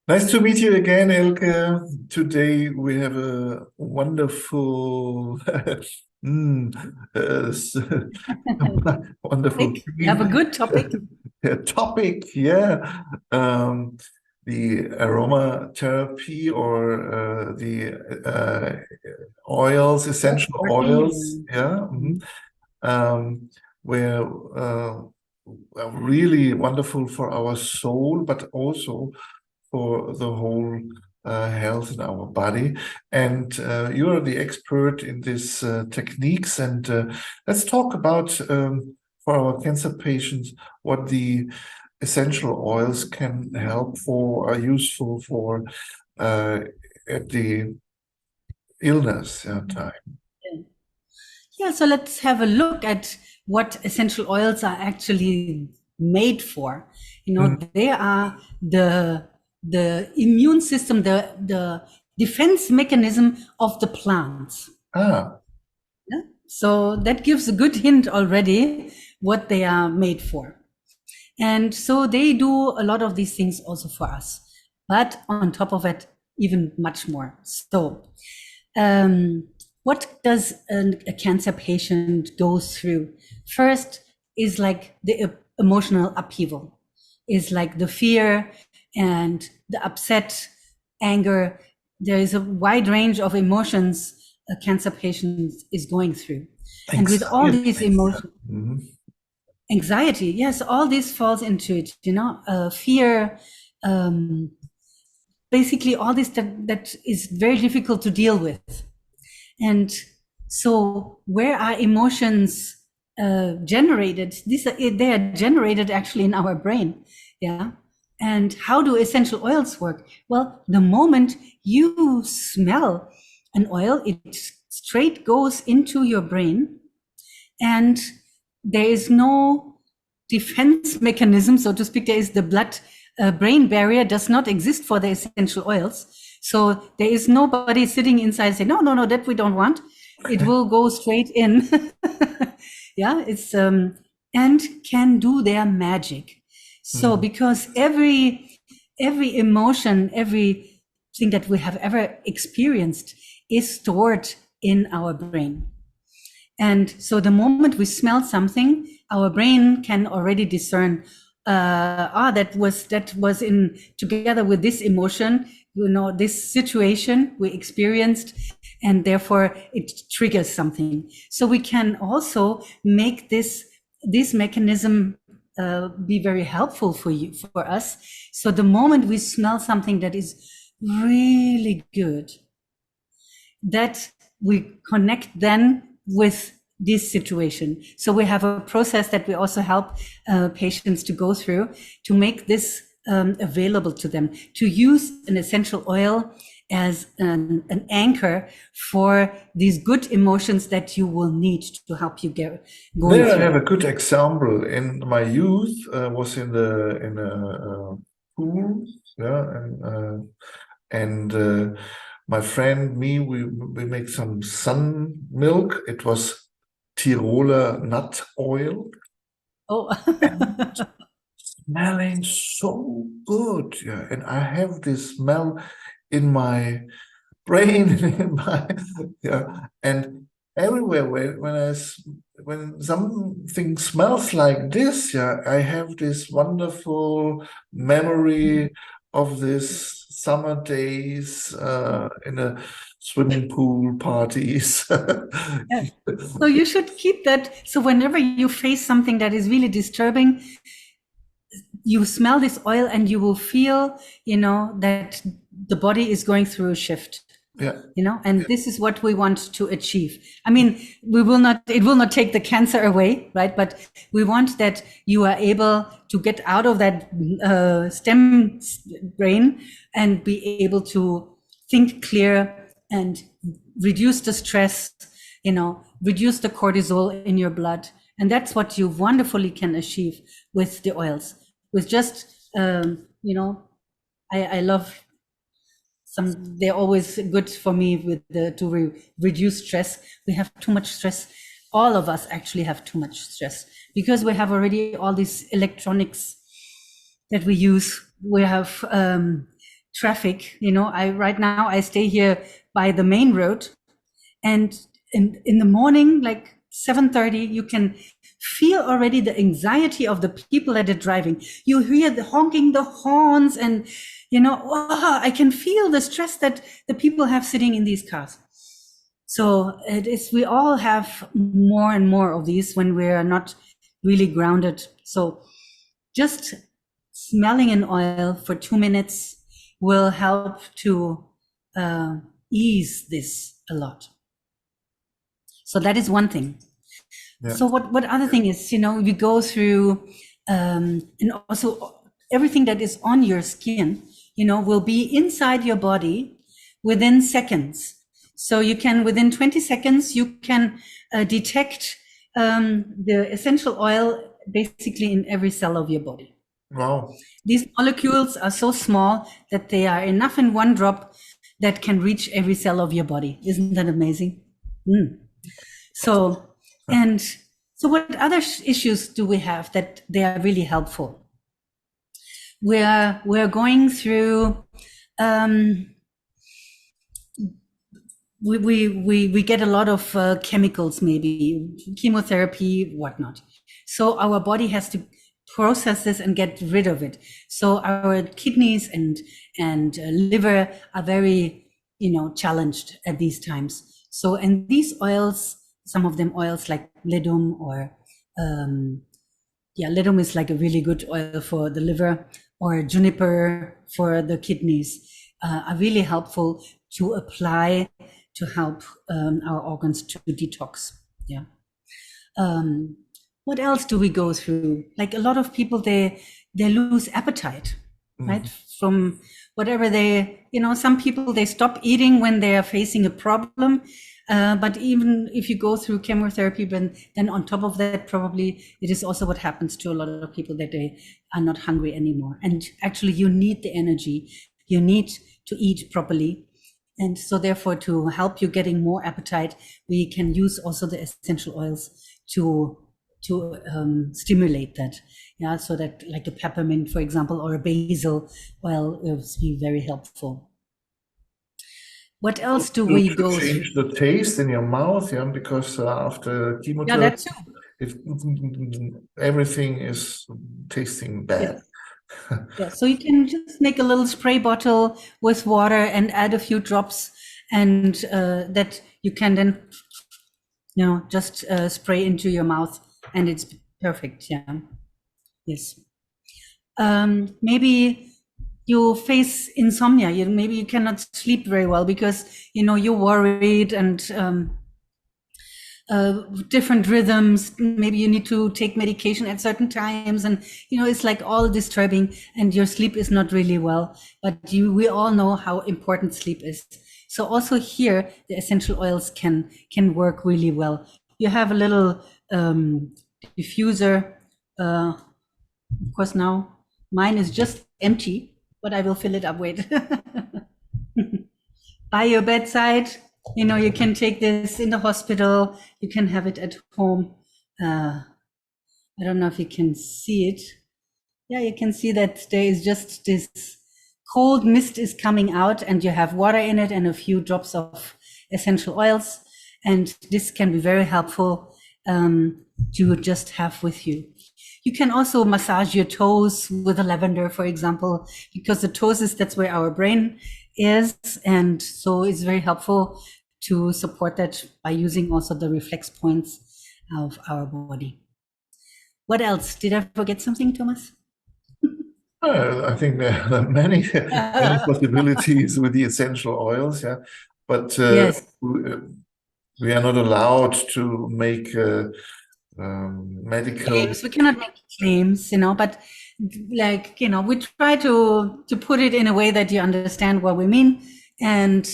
Nice to meet you again, Elke. Today we have a wonderful, s- wonderful Topic. You have theme, a good topic. topic. Yeah, um, the aromatherapy or the oils, essential oils. Working. Yeah, Mm. where are really wonderful for our soul, but also for the whole health in our body. And you are the expert in these techniques. And let's talk about, for our cancer patients, what the essential oils can help for, are useful for uh, at the illness time. Yeah, so let's have a look at what essential oils are actually made for. Mm. They are the immune system, the defense mechanism of the plants. Ah, Yeah? So that gives a good hint already what they are made for. And so they do a lot of these things also for us. But on top of it, even much more. So, um, what does a cancer patient go through? First is like the emotional upheaval, is like the fear and the upset, anger. There is a wide range of emotions a cancer patient is going through. And with all these anxiety. emotions, Mhm. anxiety, yes, all this falls into it, fear, um, basically all this that is very difficult to deal with. And so where are emotions generated? They are generated actually in our brain. Yeah. And how do essential oils work? Well, the moment you smell an oil, it straight goes into your brain, and there is no defense mechanism, so to speak. There is the blood brain barrier does not exist for the essential oils. So there is nobody sitting inside and saying, no, no, no, that we don't want. It will go straight in. Yeah, it's and can do their magic. So Mhm. because every emotion, everything that we have ever experienced is stored in our brain. And so the moment we smell something, our brain can already discern, that was in together with this emotion, this situation we experienced, and therefore it triggers something. So we can also make this mechanism be very helpful for us. So the moment we smell something that is really good, that we connect then with this situation. So we have a process that we also help patients to go through to make this available to them, to use an essential oil as an anchor for these good emotions that you will need to help you get going There I have through. a good example. In my youth, was in a pool, yeah, and my friend, me, we make some sun milk. It was Tiroler nut oil, Oh, smelling so good, yeah. And I have this smell in my brain, in my yeah, and everywhere when something smells like this, yeah, I have this wonderful memory of this summer days in a swimming pool parties. yeah. So you should keep that. So whenever you face something that is really disturbing, you smell this oil and you will feel, that the body is going through a shift, Yeah, and this is what we want to achieve. I mean, it will not take the cancer away, right? But we want that you are able to get out of that stem brain and be able to think clear and reduce the stress, reduce the cortisol in your blood. And that's what you wonderfully can achieve with the oils. With just, I love they're always good for me with reduce stress. We have too much stress. All of us actually have too much stress because we have already all these electronics that we use. We have traffic. Right now I stay here by the main road, and in the morning, like 7:30, you can feel already the anxiety of the people that are driving. You hear the honking the horns, and I can feel the stress that the people have sitting in these cars. So we all have more and more of these when we are not really grounded. So just smelling an oil for 2 minutes will help to ease this a lot. So that is one thing. Yeah. So what other thing is, you go through, and also everything that is on your skin, will be inside your body within seconds. So you can, within 20 seconds, you can detect the essential oil basically in every cell of your body. Wow. These molecules are so small that they are enough in one drop that can reach every cell of your body. Isn't that amazing? So what other issues do we have that they are really helpful? We're going through, we get a lot of chemicals, maybe chemotherapy, whatnot. So our body has to process this and get rid of it. So our kidneys and liver are very, challenged at these times. So, and these oils, some of them oils like ledum, or ledum is like a really good oil for the liver, or juniper for the kidneys, are really helpful to apply to help our organs to detox. What else do we go through? Like a lot of people, they lose appetite, right? From whatever some people, they stop eating when they are facing a problem. But even if you go through chemotherapy, then on top of that, probably it is also what happens to a lot of people, that they are not hungry anymore. And actually you need the energy, you need to eat properly. And so therefore, to help you getting more appetite, we can use also the essential oils to stimulate that. So that, like a peppermint, for example, or a basil oil will be very helpful. What else do we go through? Change the taste in your mouth, because after chemotherapy, everything is tasting bad. So you can just make a little spray bottle with water and add a few drops, and that you can then, just spray into your mouth, and it's perfect. Yes. Maybe you face insomnia. Maybe you cannot sleep very well because you're worried, and different rhythms. Maybe you need to take medication at certain times, and it's like all disturbing, and your sleep is not really well. But we all know how important sleep is. So also here, the essential oils can work really well. You have a little diffuser. Of course, now mine is just empty, but I will fill it up. Wait. By your bedside. You can take this in the hospital. You can have it at home. I don't know if you can see it. Yeah, you can see that there is just this cold mist is coming out, and you have water in it and a few drops of essential oils. And this can be very helpful to just have with you. You can also massage your toes with a lavender, for example, because the toes that's where our brain is. And so it's very helpful to support that by using also the reflex points of our body. What else? Did I forget something, Thomas? I think there are many possibilities with the essential oils, but yes. We are not allowed to make medical claims. We cannot make claims, but like, we try to put it in a way that you understand what we mean. And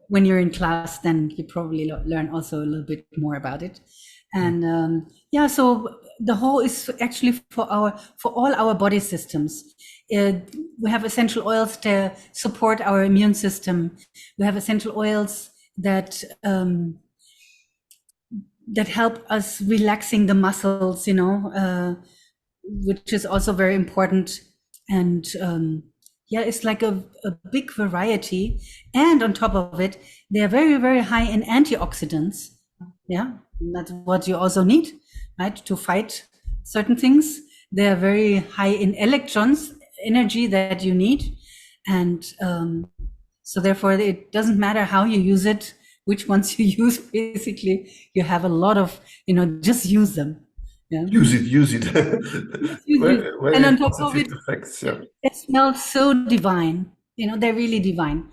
when you're in class, then you probably learn also a little bit more about it. And so the whole is actually for all our body systems. We have essential oils to support our immune system. We have essential oils that help us relaxing the muscles, which is also very important. And Yeah, it's like a big variety. And on top of it, they are very, very high in antioxidants. Yeah, that's what you also need, right? To fight certain things. They are very high in electrons, energy that you need. And so therefore, it doesn't matter how you use it, which ones you use, basically, you have a lot of, just use them. Yeah. Use it, use it. Use. And Very on top of positive it, effects, yeah. they smell so divine. They're really divine.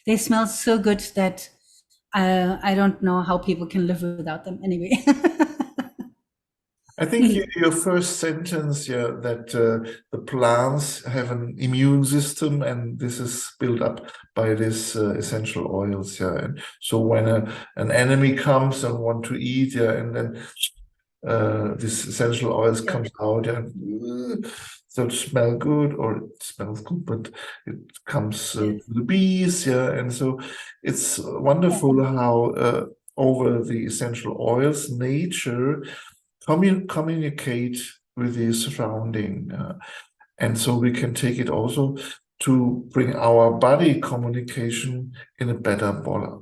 They smell so good that I don't know how people can live without them anyway. I think your first sentence, yeah, that the plants have an immune system, and this is built up by this essential oils, yeah. And so when an enemy comes and want to eat, yeah, and then this essential oils comes out, yeah, so it smell good, or it smells good, but it comes to the bees, yeah, and so it's wonderful how over the essential oils, nature communicate with the surrounding, and so we can take it also to bring our body communication in a better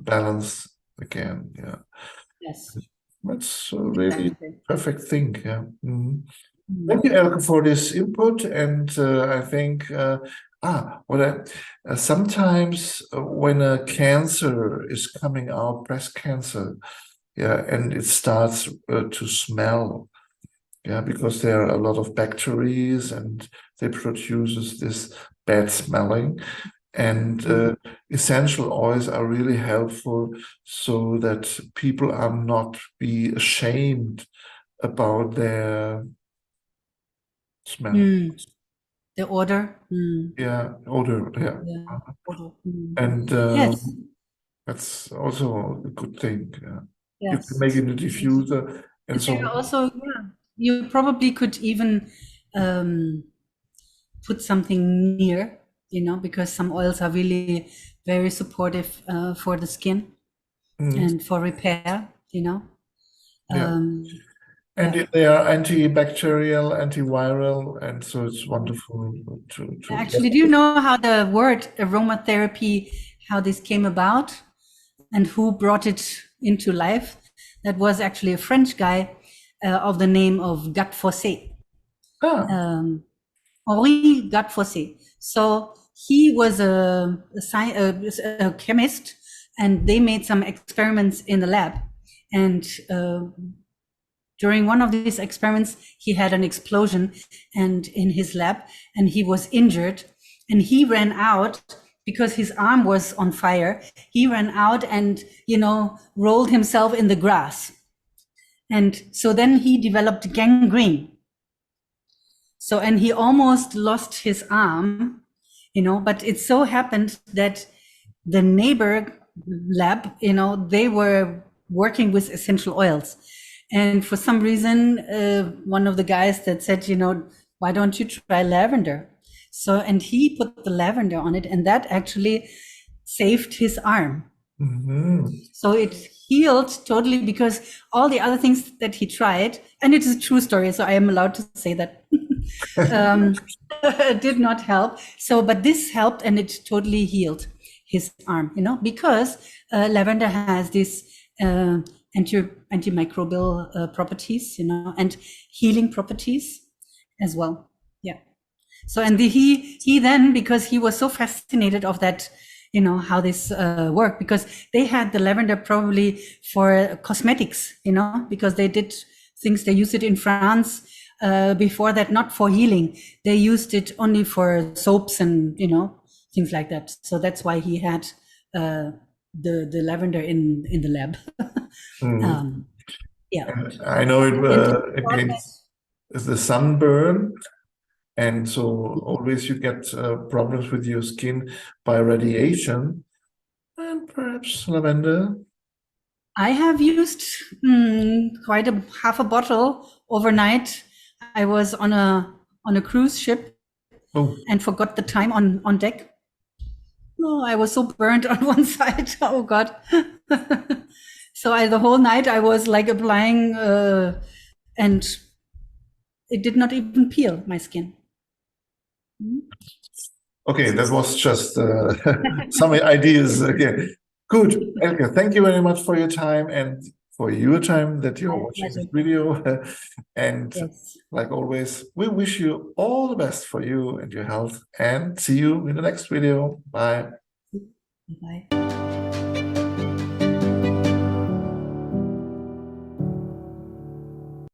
balance again. Yeah, Yes. that's a really Exactly. perfect thing. Yeah. Thank you, Elke, for this input, and I think sometimes when a cancer is coming out, breast cancer, yeah, and it starts to smell. Yeah, because there are a lot of bacteria and they produces this bad smelling. And essential oils are really helpful so that people are not be ashamed about their smell. The odor. Yeah, odor. Yeah, Yeah. Odor. and Yes. that's also a good thing. Yeah. You can Yes. make it a diffuser, and There so. also, you probably could even put something near, because some oils are really very supportive for the skin and for repair, Yeah. Yeah. And they are antibacterial, antiviral, and so it's wonderful to Actually, do you know how the word aromatherapy, how this came about and who brought it into life? That was actually a French guy of the name of Gat Fossé. Henri Gat Fossé. So he was a chemist, and they made some experiments in the lab. And during one of these experiments, he had an explosion and in his lab, and he was injured, and he ran out because his arm was on fire. He ran out and, rolled himself in the grass. And so then he developed gangrene. So, and he almost lost his arm, but it so happened that the neighbor lab, they were working with essential oils. And for some reason, one of the guys that said, why don't you try lavender? So, and he put the lavender on it, and that actually saved his arm. So it healed totally, because all the other things that he tried, and it is a true story, so I am allowed to say that, did not help. So, but this helped, and it totally healed his arm, because lavender has this antimicrobial properties, and healing properties as well. Yeah. So, and he then, because he was so fascinated of that, how this worked, because they had the lavender probably for cosmetics, because they did things, they used it in France before that, not for healing. They used it only for soaps and, things like that. So that's why he had the lavender in the lab. Yeah. And I know it against the sunburn. And so always you get problems with your skin by radiation, and perhaps lavender. I have used quite half a bottle overnight. I was on a cruise ship and forgot the time on deck. Oh, I was so burnt on one side. Oh God. So the whole night I was like applying and it did not even peel my skin. Okay, that was just some ideas again. Good, Elke, thank you very much for your time and for your time that you're My watching this pleasure. video. And Yes. like always, we wish you all the best for you and your health, and see you in the next video. Bye. Bye.